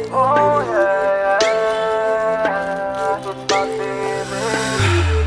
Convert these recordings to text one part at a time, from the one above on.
Oh yeah, yeah. It's my baby,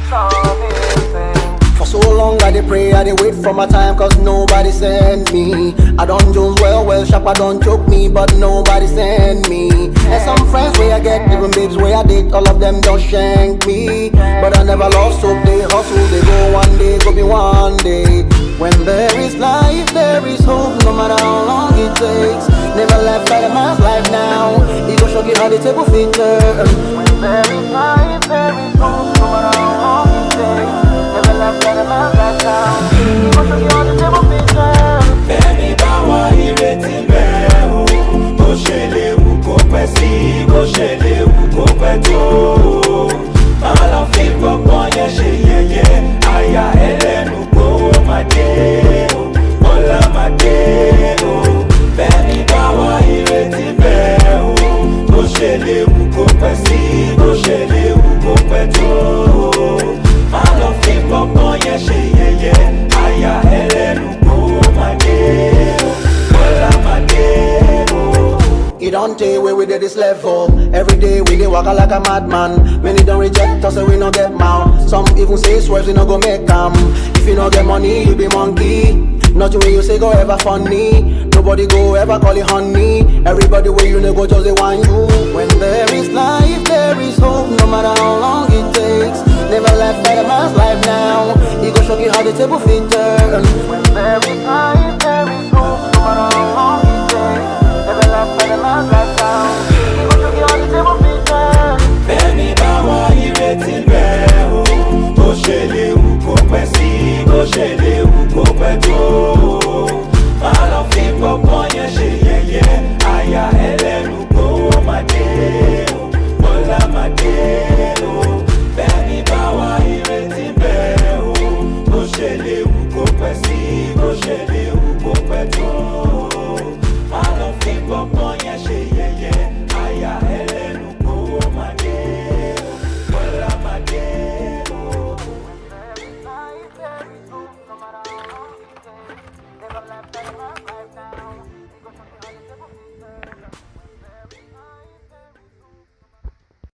something. For so long I dey pray, I dey wait for my time, cause nobody send me. I don't Jones well, sharp, I don't choke me, but nobody send me. And some friends where I get, even babes where I date, all of them don't shank me. But I never lost hope, they hustle, they go one day, go be one day. When there is life, there is hope, no matter how long it takes. Never left like a man's life now. He gon' show you how the table fit turn. When there is life, there is hope, no matter how long it takes. Never left like a man's life now. He gon' show you how the table fit turn. Bẹ́ẹ̀ni báwa ìrètí bẹ́ẹ̀ o, bó ṣe lè wù kó pẹ́ sí, bó ṣe lè wù kó pẹ́ tó. Má lọ fi gbọ́gbọ́n yẹn ṣe yẹ̀yẹ́, àyà ẹlẹ́nu gbówó máa dé o, ọlá máa dé o. Bẹ́ẹ̀ni báwa ìrètí bẹ́ẹ̀ o, bó ṣe lè wù kó pẹ́ sí, bó ṣe lè wù kó pẹ́ tó. Má lọ fi gbọ́gbọ́n yẹn ṣe yẹ̀yẹ́, àyà ẹlẹ́nu gbówó máa dé o, ọlá máa dé o. It don't take where we did this level. Every day we dey waka like a madman. Many don't reject us, so we no get mouth. Some even say swerves, we no go make them. If you no get money, you be monkey. Nothing when you say go ever funny. Nobody go ever call you honey. Everybody where you no go just they want you. When there is life, there is hope, no matter how long it takes. Never left like a man's life now. He go show you how the table fit turn. When there is life,